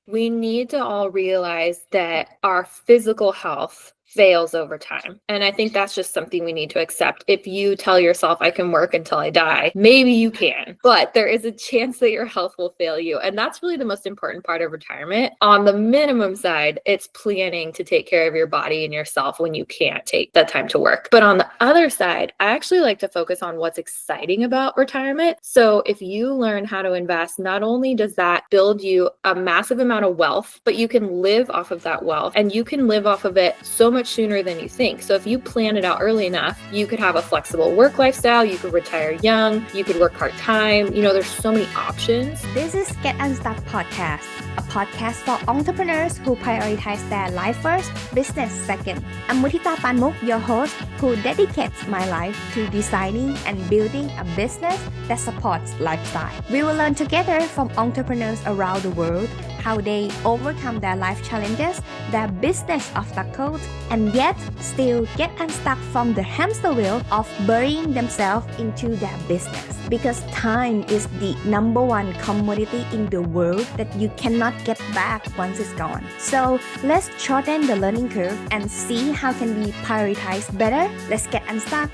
We need to all realize that our physical health fails over time. And I think that's just something we need to accept. If you tell yourself, I can work until I die, maybe you can, but there is a chance that your health will fail you. And that's really the most important part of retirement. On the minimum side, it's planning to take care of your body and yourself when you can't take that time to work. But on the other side, I actually like to focus on what's exciting about retirement. So if you learn how to invest, not only does that build you a massive amount of wealth, but you can live off of that wealth, and you can live off of it so much sooner than you think. So if you plan it out early enough, you could have a flexible work lifestyle, you could retire young, you could work part-time. There's so many options. This is Get Unstuck Podcast, a podcast for entrepreneurs who prioritize their life first, business second. I'm Mutita Panmook, your host, who dedicates my life to designing and building a business that supports lifestyle. We will learn together from entrepreneurs around the world how they overcome their life challenges, their business obstacles, and yet still get unstuck from the hamster wheel of burying themselves into their business. Because time is the number one commodity in the world that you cannot get back once it's gone. So let's shorten the learning curve and see how can we prioritize better. Let's get unstuck.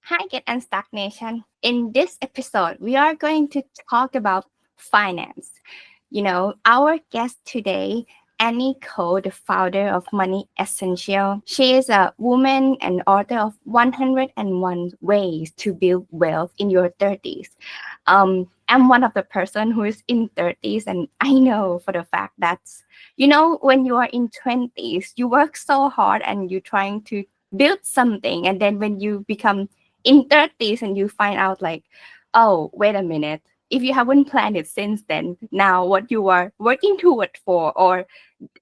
Hi, Get Unstuck Nation. In this episode, we are going to talk about finance. Our guest today, Annie Ko, the founder of Money-Sentials. She is a woman and author of 101 Ways to Build Wealth in Your 30s. I'm one of the person who is in 30s, and I know for the fact that, when you are in 20s, you work so hard and you're trying to build something. And then when you become in 30s and you find out like, oh, wait a minute, if you haven't planned it since then, now what you are working toward for, or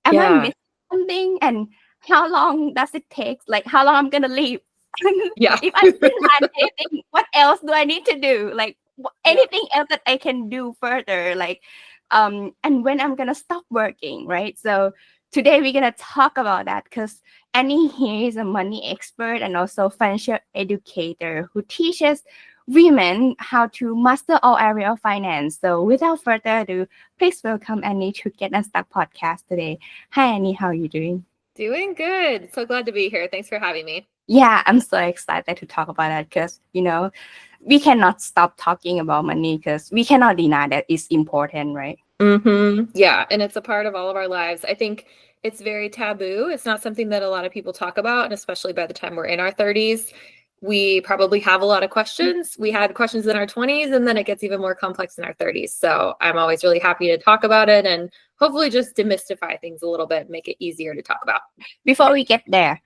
am I missing something? And how long does it take? Like how long I'm going to live? If I didn't plan anything, what else do I need to do? Like anything else that I can do further? Like, and when I'm going to stop working, right? So today we're going to talk about that because Annie here is a money expert and also financial educator who teaches women how to master all areas of finance. So without further ado, please welcome Annie to Get Unstuck Podcast today. Hi Annie, how are you doing? Doing good. So glad to be here. Thanks for having me. Yeah, I'm so excited to talk about that because, we cannot stop talking about money because we cannot deny that it's important, right? Mm-hmm. Yeah, and it's a part of all of our lives. I think it's very taboo. It's not something that a lot of people talk about, and especially by the time we're in our 30s, we probably have a lot of questions. We had questions in our 20s, and then it gets even more complex in our 30s. So I'm always really happy to talk about it and hopefully just demystify things a little bit, make it easier to talk about. Before we get there,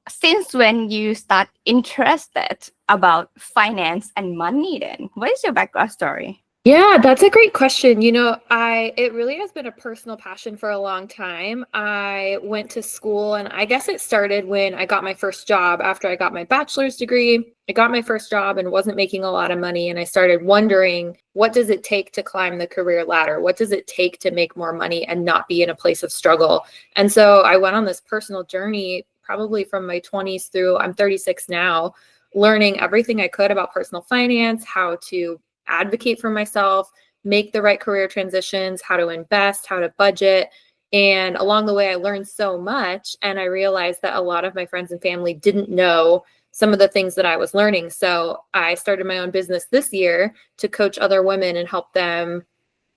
since when you start interested about finance and money then? What is your background story? Yeah, that's a great question. It really has been a personal passion for a long time. I went to school, and I guess it started when I got my first job after I got my bachelor's degree. I got my first job and wasn't making a lot of money. And I started wondering, what does it take to climb the career ladder? What does it take to make more money and not be in a place of struggle? And so I went on this personal journey, probably from my 20s through, I'm 36 now, learning everything I could about personal finance, how to advocate for myself, make the right career transitions, how to invest, how to budget. And along the way, I learned so much. And I realized that a lot of my friends and family didn't know some of the things that I was learning. So I started my own business this year to coach other women and help them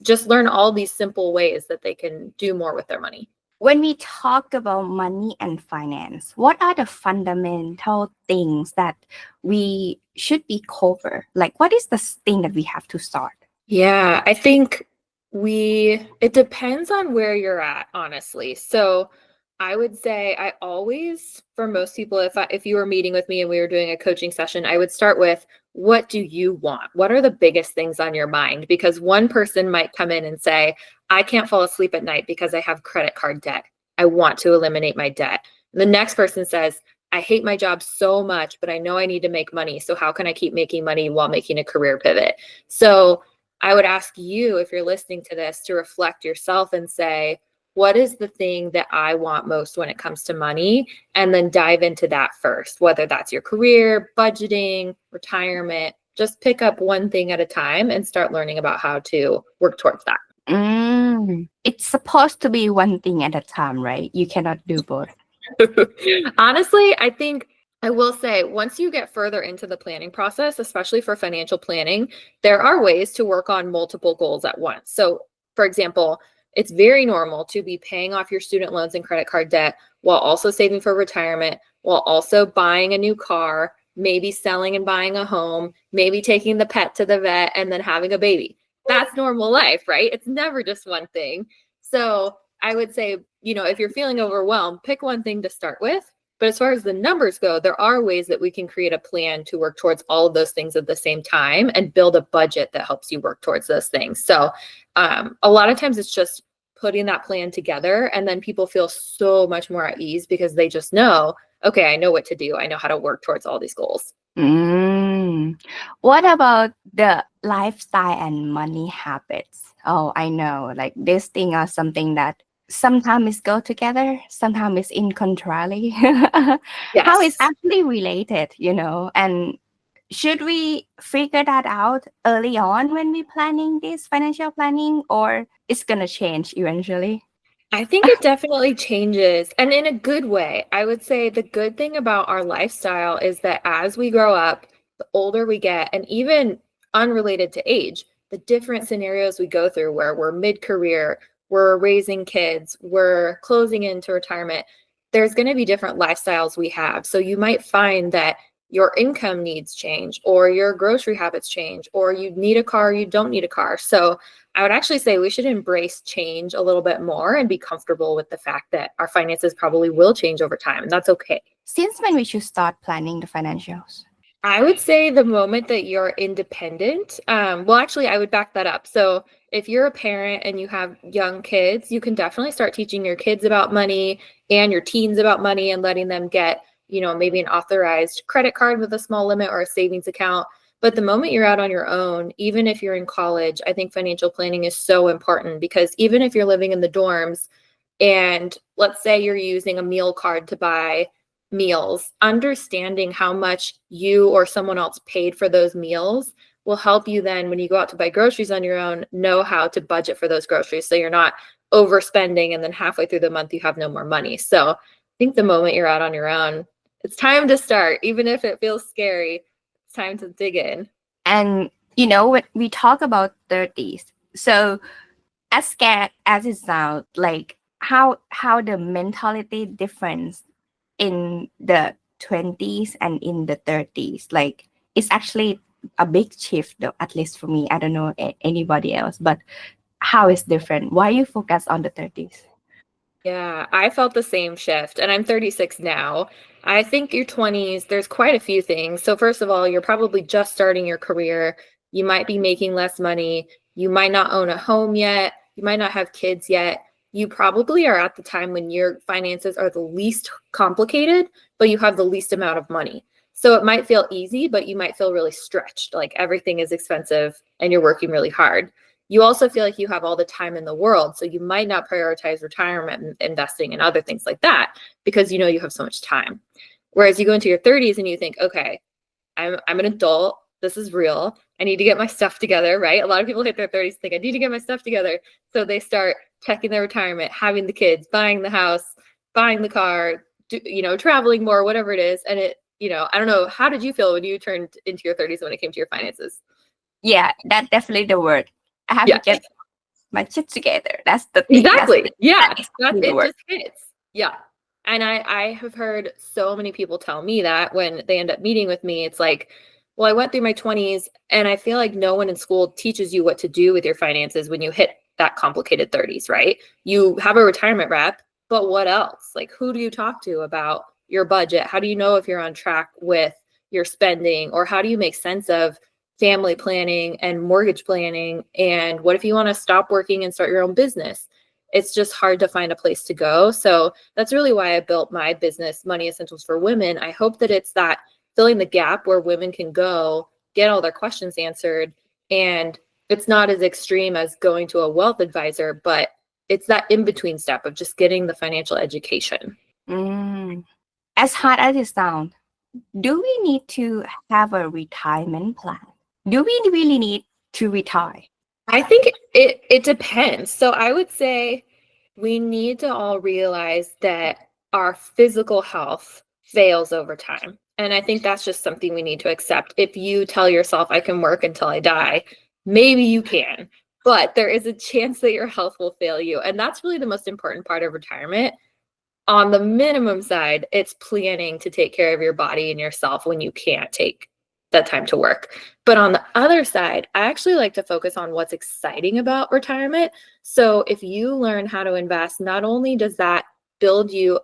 just learn all these simple ways that they can do more with their money. When we talk about money and finance, what are the fundamental things that we should be covered? Like, what is the thing that we have to start? Yeah, I think it depends on where you're at, honestly. So I would say I always, for most people, if you were meeting with me and we were doing a coaching session, I would start with, what do you want? What are the biggest things on your mind? Because one person might come in and say, I can't fall asleep at night because I have credit card debt. I want to eliminate my debt. The next person says, I hate my job so much, but I know I need to make money. So how can I keep making money while making a career pivot? So I would ask you, if you're listening to this, to reflect yourself and say, what is the thing that I want most when it comes to money? And then dive into that first, whether that's your career, budgeting, retirement, Just pick up one thing at a time and start learning about how to work towards that. It's supposed to be one thing at a time, right? You cannot do both. Honestly, I think I will say once you get further into the planning process, especially for financial planning, there are ways to work on multiple goals at once. So, for example, it's very normal to be paying off your student loans and credit card debt while also saving for retirement, while also buying a new car, maybe selling and buying a home, maybe taking the pet to the vet and then having a baby. That's normal life, right? It's never just one thing. So, I would say, if you're feeling overwhelmed, pick one thing to start with. But as far as the numbers go, there are ways that we can create a plan to work towards all of those things at the same time and build a budget that helps you work towards those things. So a lot of times it's just putting that plan together, and then people feel so much more at ease because they just know, okay, I know what to do. I know how to work towards all these goals. What about the lifestyle and money habits? Oh, I know, like this thing are something that sometimes go together, sometimes it's in contrary. How it's Yes. actually related, and should we figure that out early on when we planning this financial planning, or it's gonna change eventually? I think it definitely changes, and in a good way. I would say the good thing about our lifestyle is that as we grow up, the older we get, and even unrelated to age, the different scenarios we go through where we're mid-career, we're raising kids, we're closing into retirement, there's going to be different lifestyles we have. So you might find that your income needs change, or your grocery habits change, or you need a car, you don't need a car. So I would actually say we should embrace change a little bit more and be comfortable with the fact that our finances probably will change over time, and that's okay. Since when we should start planning the financials? I would say the moment that you're independent. Well, actually, I would back that up. So if you're a parent and you have young kids, you can definitely start teaching your kids about money and your teens about money and letting them get, maybe an authorized credit card with a small limit or a savings account. But the moment you're out on your own, even if you're in college, I think financial planning is so important, because even if you're living in the dorms and let's say you're using a meal card to buy meals, understanding how much you or someone else paid for those meals will help you then when you go out to buy groceries on your own, know how to budget for those groceries so you're not overspending and then halfway through the month you have no more money. So I think the moment you're out on your own, it's time to start. Even if it feels scary, it's time to dig in. And when we talk about 30s, so as scared as it sounds, like how the mentality difference in the 20s and in the 30s, like it's actually a big shift, though, at least for me. I don't know anybody else, but how is different? Why you focus on the 30s? Yeah, I felt the same shift, and I'm 36 now. I think your 20s, there's quite a few things. So first of all, you're probably just starting your career. You might be making less money. You might not own a home yet. You might not have kids yet. You probably are at the time when your finances are the least complicated, but you have the least amount of money. So it might feel easy, but you might feel really stretched, like everything is expensive and you're working really hard. You also feel like you have all the time in the world. So you might not prioritize retirement and investing and other things like that because you have so much time. Whereas you go into your 30s and you think, okay, I'm an adult. This is real. I need to get my stuff together, right? A lot of people hit their 30s and think, I need to get my stuff together. So they start checking their retirement, having the kids, buying the house, buying the car, traveling more, whatever it is. And I don't know, how did you feel when you turned into your 30s when it came to your finances? Yeah, that's definitely the word. I have Yeah. to get my shit together. That's the thing. Exactly. Yeah. That's It just hits. Yeah. And I have heard so many people tell me that when they end up meeting with me, it's like, well, I went through my 20s and I feel like no one in school teaches you what to do with your finances when you hit that complicated 30s, right? You have a retirement rep, but what else? Like, who do you talk to about your budget? How do you know if you're on track with your spending? Or how do you make sense of family planning and mortgage planning? And what if you want to stop working and start your own business? It's just hard to find a place to go. So that's really why I built my business, Money-Sentials for Women. I hope that it's that filling the gap where women can go get all their questions answered. And it's not as extreme as going to a wealth advisor, but it's that in-between step of just getting the financial education. As hard as it sounds, do we need to have a retirement plan? Do we really need to retire? I think it depends. So I would say we need to all realize that our physical health fails over time. And I think that's just something we need to accept. If you tell yourself I can work until I die, maybe you can, but there is a chance that your health will fail you. And that's really the most important part of retirement. On the minimum side, it's planning to take care of your body and yourself when you can't take that time to work. But on the other side, I actually like to focus on what's exciting about retirement. So if you learn how to invest, not only does that build you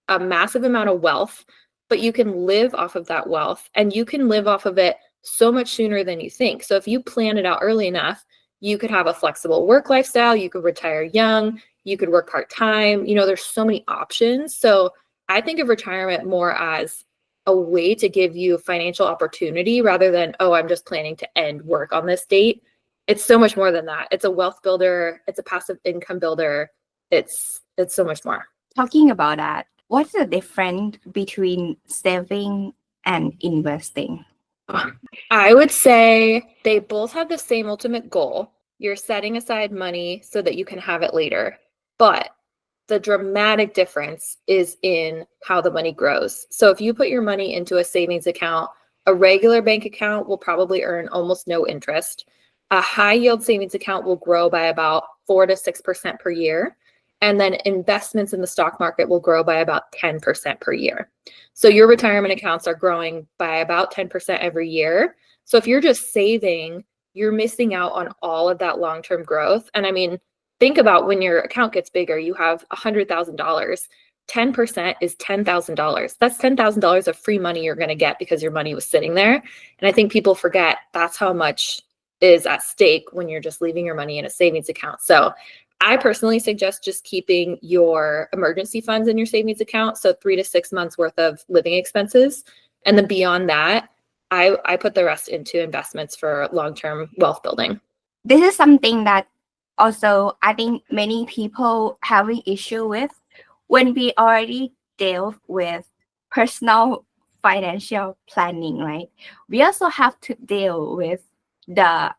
a massive amount of wealth, but you can live off of that wealth and you can live off of it so much sooner than you think. So if you plan it out early enough, you could have a flexible work lifestyle, you could retire young, you could work part-time. There's so many options. So I think of retirement more as a way to give you financial opportunity rather than, oh, I'm just planning to end work on this date. It's so much more than that. It's a wealth builder. It's a passive income builder. It's so much more. Talking about that, what's the difference between saving and investing? I would say they both have the same ultimate goal. You're setting aside money so that you can have it later. But the dramatic difference is in how the money grows. So if you put your money into a savings account, a regular bank account will probably earn almost no interest. A high yield savings account will grow by about 4 to 6% per year. And then investments in the stock market will grow by about 10% per year. So your retirement accounts are growing by about 10% every year. So if you're just saving, you're missing out on all of that long-term growth. And I mean, think about when your account gets bigger, you have $100,000. 10% is $10,000. That's $10,000 of free money you're going to get because your money was sitting there. And I think people forget that's how much is at stake when you're just leaving your money in a savings account. So I personally suggest just keeping your emergency funds in your savings account. So 3 to 6 months worth of living expenses. And then beyond that, I put the rest into investments for long-term wealth building. This is something that also I think many people have an issue with when we already deal with personal financial planning, right? We also have to deal with the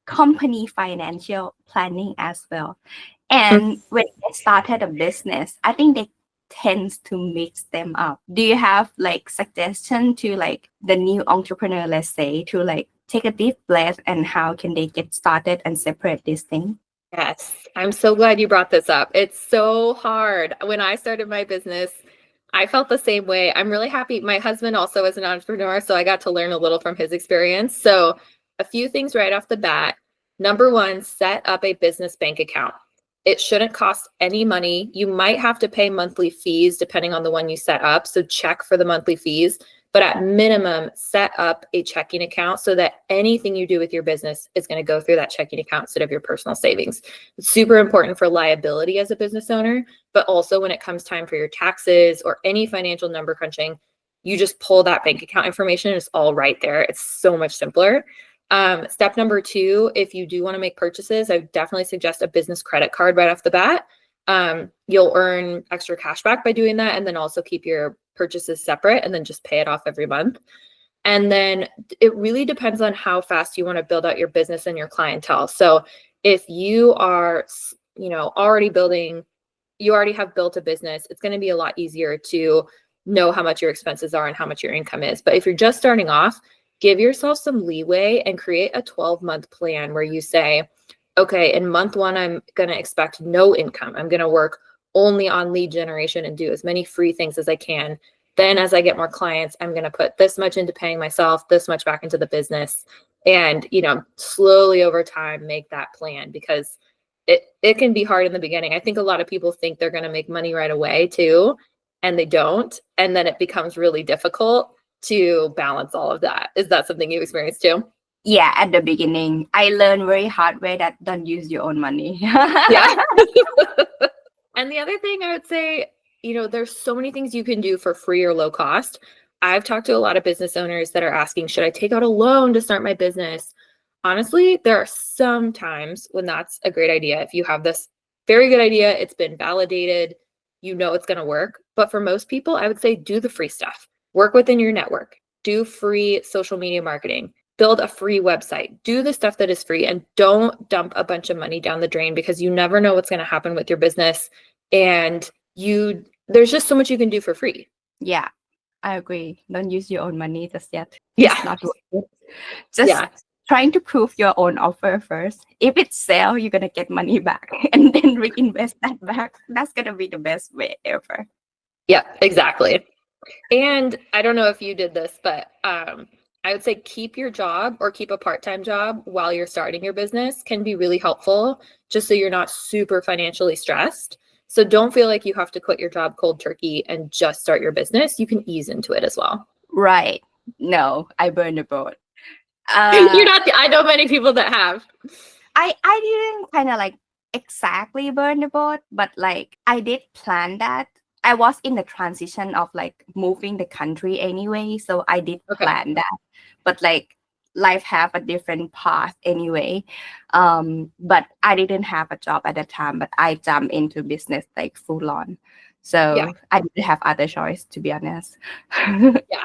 company financial planning as well. And when they started a business, I think they tends to mix them up. Do you have like suggestion to like the new entrepreneur, let's say, to like take a deep breath and how can they get started and separate this thing? Yes, I'm so glad you brought this up. It's so hard. When I started my business, I felt the same way. I'm really happy. My husband also is an entrepreneur, so I got to learn a little from his experience. So a few things right off the bat. Number one, set up a business bank account. It shouldn't cost any money. You might have to pay monthly fees depending on the one you set up. So check for the monthly fees. But at minimum, set up a checking account so that anything you do with your business is going to go through that checking account instead of your personal savings. It's super important for liability as a business owner, but also when it comes time for your taxes or any financial number crunching, you just pull that bank account information. It's all right there. It's so much simpler. Step number two, if you do want to make purchases, I definitely suggest a business credit card right off the bat. You'll earn extra cash back by doing that, and then also keep your purchases separate and then just pay it off every month. And then it really depends on how fast you want to build out your business and your clientele. So if you are, already building, you already have built a business, it's going to be a lot easier to know how much your expenses are and how much your income is. But if you're just starting off, give yourself some leeway and create a 12-month plan where you say, okay, in month one, I'm going to expect no income. I'm going to work only on lead generation and do as many free things as I can. Then as I get more clients, I'm going to put this much into paying myself, this much back into the business, and, slowly over time, make that plan, because it can be hard in the beginning. I think a lot of people think they're going to make money right away too, and they don't. And then it becomes really difficult to balance all of that. Is that something you experienced too? Yeah, at the beginning, I learned very hard way that don't use your own money. Yeah. And the other thing I would say, there's so many things you can do for free or low cost. I've talked to a lot of business owners that are asking, should I take out a loan to start my business? Honestly, there are some times when that's a great idea. If you have this very good idea, it's been validated, it's going to work. But for most people, I would say do the free stuff. Work within your network. Do free social media marketing. build a free website, do the stuff that is free, and don't dump a bunch of money down the drain, because you never know what's going to happen with your business. And there's just so much you can do for free. Yeah, I agree. Don't use your own money just yet. Yeah. It's not worth it. Just trying to prove your own offer first. If it sell, you're gonna get money back and then reinvest that back. That's gonna be the best way ever. Yeah, exactly. And I don't know if you did this, but I would say keep your job or keep a part-time job while you're starting your business can be really helpful, just so you're not super financially stressed. So don't feel like you have to quit your job cold turkey and just start your business. You can ease into it as well. Right. No, I burned the boat. You're not, I know many people that have. I didn't kind of like exactly burn the boat, but like I did plan that. I was in the transition of like moving the country anyway, so I did plan that. But like life have a different path anyway. But I didn't have a job at the time, but I jumped into business like full on. So I didn't have other choice, to be honest.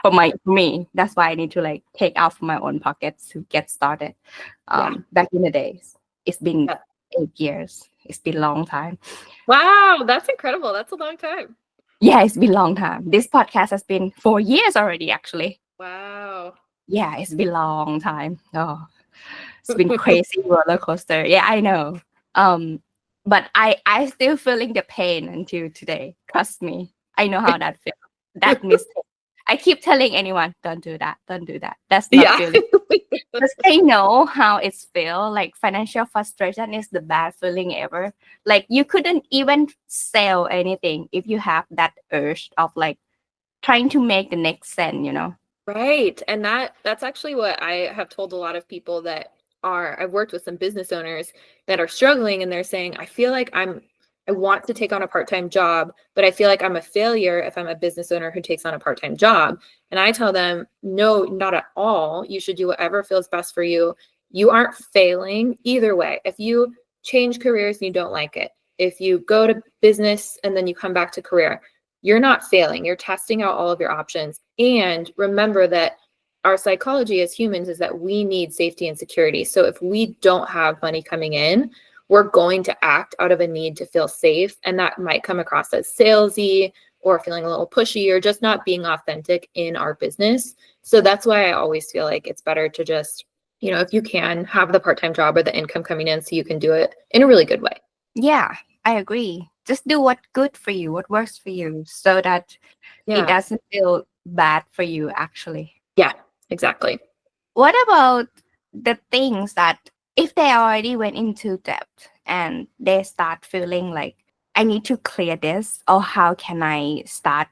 For me, that's why I need to like take out from my own pockets to get started. Back in the days, it's been 8 years. It's been a long time. Wow, that's incredible. That's a long time. Yeah, it's been a long time. This podcast has been 4 years already, actually. Wow. Yeah, it's been a long time. Oh, it's been crazy roller coaster. Yeah, I know. But I still feeling the pain until today. Trust me. I know how that feels. That mistake. I keep telling anyone, don't do that. Don't do that. That's not feeling. Because I know how it's feel. Like financial frustration is the bad feeling ever. Like you couldn't even sell anything if you have that urge of like trying to make the next cent, you know? Right. And that's actually what I have told a lot of people that I've worked with some business owners that are struggling, and they're saying, I feel like I want to take on a part-time job, but I feel like I'm a failure if I'm a business owner who takes on a part-time job. And I tell them, no, not at all. You should do whatever feels best for you. You aren't failing either way. If you change careers and you don't like it, if you go to business and then you come back to career, you're not failing. You're testing out all of your options. And remember that our psychology as humans is that we need safety and security. So if we don't have money coming in, we're going to act out of a need to feel safe. And that might come across as salesy or feeling a little pushy or just not being authentic in our business. So that's why I always feel like it's better to just, if you can, have the part-time job or the income coming in so you can do it in a really good way. Yeah, I agree. Just do what's good for you, what works for you, so that it doesn't feel bad for you, actually. Yeah, exactly. What about the things that if they already went into debt and they start feeling like, I need to clear this, or how can I start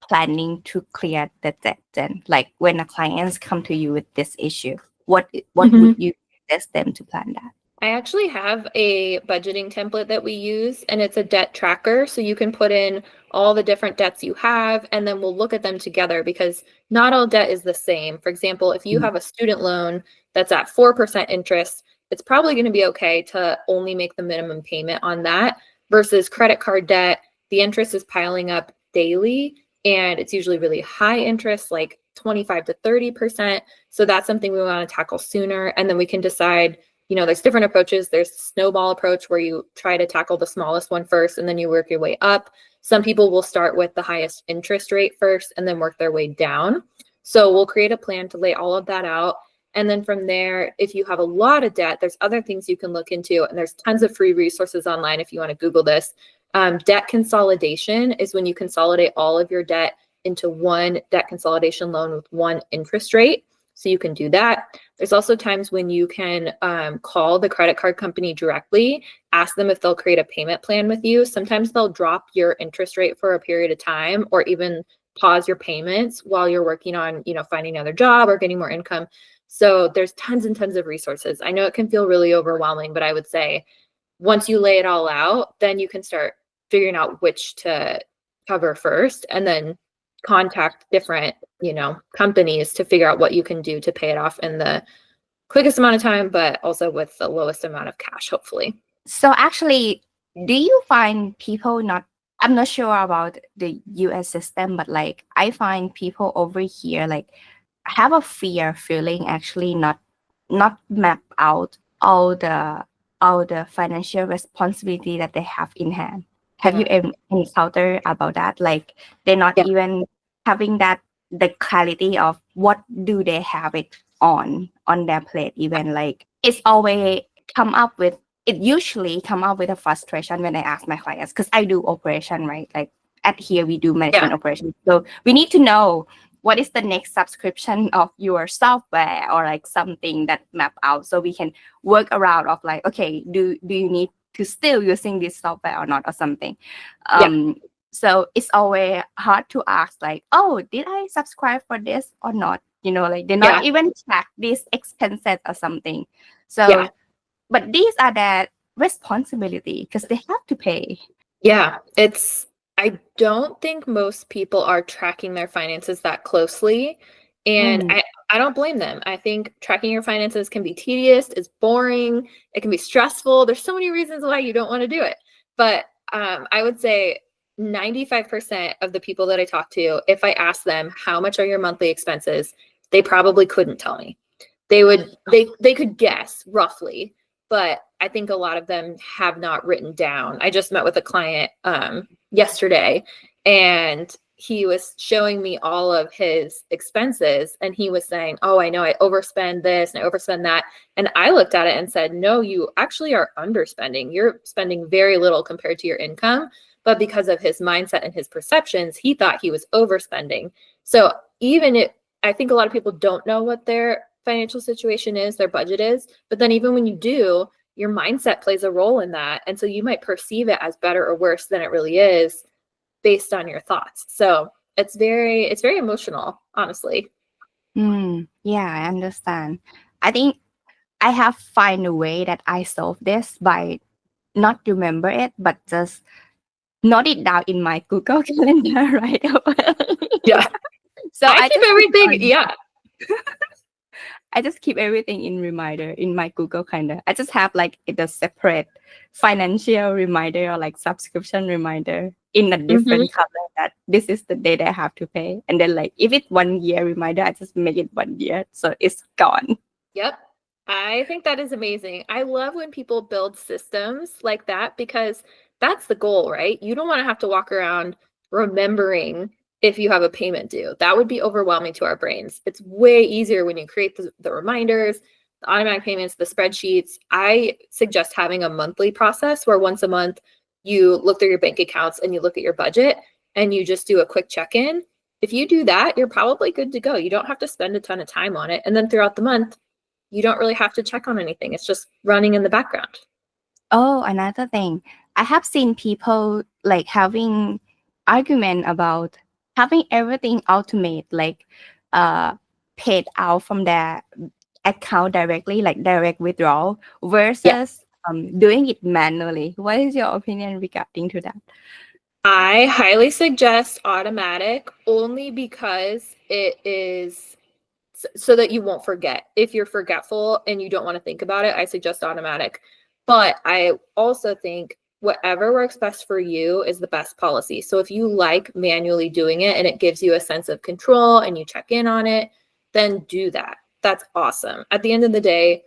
planning to clear the debt then? Like when the clients come to you with this issue, what would you suggest them to plan that? I actually have a budgeting template that we use, and it's a debt tracker. So you can put in all the different debts you have, and then we'll look at them together, because not all debt is the same. For example, if you have a student loan that's at 4% interest, it's probably going to be okay to only make the minimum payment on that, versus credit card debt. The interest is piling up daily, and it's usually really high interest, like 25 to 30%. So that's something we want to tackle sooner. And then we can decide, there's different approaches. There's the snowball approach where you try to tackle the smallest one first and then you work your way up. Some people will start with the highest interest rate first and then work their way down. So we'll create a plan to lay all of that out. And then from there, if you have a lot of debt, there's other things you can look into. And there's tons of free resources online if you want to Google this. Debt consolidation is when you consolidate all of your debt into one debt consolidation loan with one interest rate. So you can do that. There's also times when you can call the credit card company directly, ask them if they'll create a payment plan with you. Sometimes they'll drop your interest rate for a period of time, or even pause your payments while you're working on, finding another job or getting more income. So there's tons and tons of resources. I know it can feel really overwhelming, but I would say once you lay it all out, then you can start figuring out which to cover first, and then contact different, companies to figure out what you can do to pay it off in the quickest amount of time, but also with the lowest amount of cash, hopefully. So actually, do you find people I'm not sure about the US system, but like I find people over here like have a fear feeling actually not not map out all the financial responsibility that they have in hand. Have you Yeah. encountered about that? Like they're not Yeah. even having that the clarity of what do they have it on their plate. Even like it's always come up with it usually come up with a frustration when I ask my clients because I do operation, right? Like at here we do Yeah. management operations, so we need to know what is the next subscription of your software or like something that map out so we can work around of like, okay, do you need to still using this software or not or something. Yeah. um so it's always hard to ask like, oh, did I subscribe for this or not, like they not Yeah. even check these expenses or something. Yeah. So but these are their responsibility because they have to pay. Yeah. I don't think most people are tracking their finances that closely. And Mm. I don't blame them. I think tracking your finances can be tedious, it's boring, it can be stressful. There's so many reasons why you don't want to do it. But I would say 95% of the people that I talk to, if I ask them how much are your monthly expenses, they probably couldn't tell me. They could guess roughly, but I think a lot of them have not written down. I just met with a client yesterday, and he was showing me all of his expenses, and he was saying, oh, I know I overspend this and I overspend that. And I looked at it and said, no, you actually are underspending. You're spending very little compared to your income. But because of his mindset and his perceptions, he thought he was overspending. So even if I think a lot of people don't know what their financial situation is, their budget is, but then even when you do, your mindset plays a role in that. And so you might perceive it as better or worse than it really is based on your thoughts. So it's very emotional, honestly. Yeah, I understand. I think I have find a way that I solve this by not remember it, but just note it down in my Google Calendar right away. Yeah. So I keep everything. Yeah. I just keep everything in reminder in my Google Calendar. I just have like a separate financial reminder or like subscription reminder in a Hmm. different color that this is the date I have to pay. And then like if it's 1 year reminder, I just make it 1 year. So it's gone. Yep. I think that is amazing. I love when people build systems like that because that's the goal, right? You don't want to have to walk around remembering if you have a payment due. That would be overwhelming to our brains. It's way easier when you create the reminders, the automatic payments, the spreadsheets. I suggest having a monthly process where once a month you look through your bank accounts and you look at your budget and you just do a quick check-in. If you do that, you're probably good to go. You don't have to spend a ton of time on it. And then throughout the month, you don't really have to check on anything. It's just running in the background. Oh, another thing. I have seen people like having argument about having everything automate, like uh paid out from their account directly, like direct withdrawal, Yeah. versus doing it manually. What is your opinion regarding to that? I highly suggest automatic only because it is so that you won't forget. If you're forgetful and you don't want to think about it, I suggest automatic. But I also think whatever works best for you is the best policy. So if you like manually doing it and it gives you a sense of control and you check in on it, then do that. That's awesome. At the end of the day,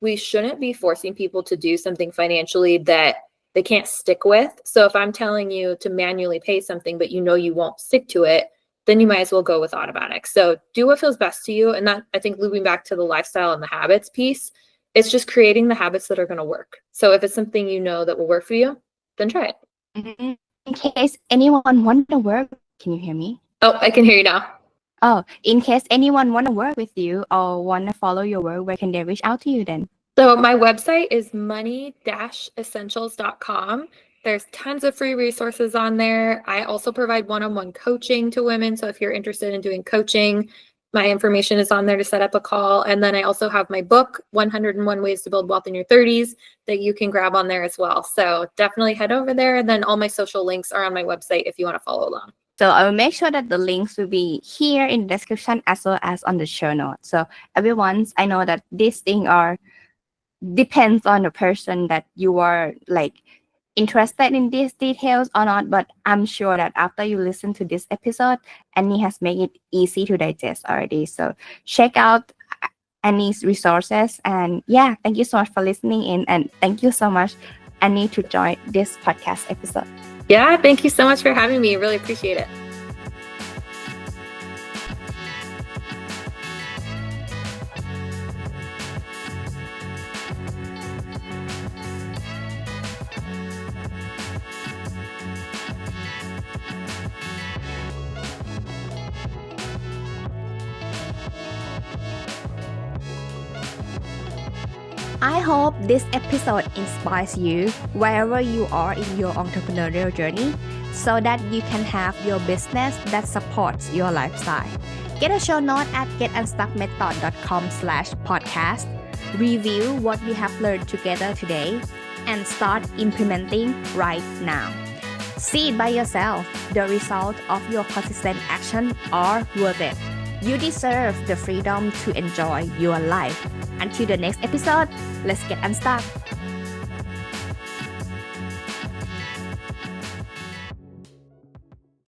we shouldn't be forcing people to do something financially that they can't stick with. So if I'm telling you to manually pay something, but you know you won't stick to it, then you might as well go with automatic. So do what feels best to you. And that, I think, looping back to the lifestyle and the habits piece, it's just creating the habits that are going to work. So if it's something you know that will work for you, then try it. Mhm. In case anyone want to work, can you hear me? Oh, I can hear you now. Oh, in case anyone want to work with you or want to follow your work, where can they reach out to you then? So my website is money-essentials.com. There's tons of free resources on there. I also provide one-on-one coaching to women. So if you're interested in doing coaching, my information is on there to set up a call. And then I also have my book, 101 Ways to Build Wealth in Your 30s, that you can grab on there as well. So definitely head over there. And then all my social links are on my website if you want to follow along. So I will make sure that the links will be here in the description as well as on the show notes. So everyone, I know that these things are depends on the person that you are like interested in these details or not, but I'm sure that after you listen to this episode, Annie has made it easy to digest already. So check out any resources. And yeah, thank you so much for listening in, and thank you so much, Annie, to join this podcast episode. Yeah, thank you so much for having me. Really appreciate it. I hope this episode inspires you wherever you are in your entrepreneurial journey, so that you can have your business that supports your lifestyle. Get a show note at getunstuckmethod.com/podcast. Review what we have learned together today and start implementing right now. See it by yourself. The result of your consistent action are worth it. You deserve the freedom to enjoy your life. Until the next episode, let's get unstuck.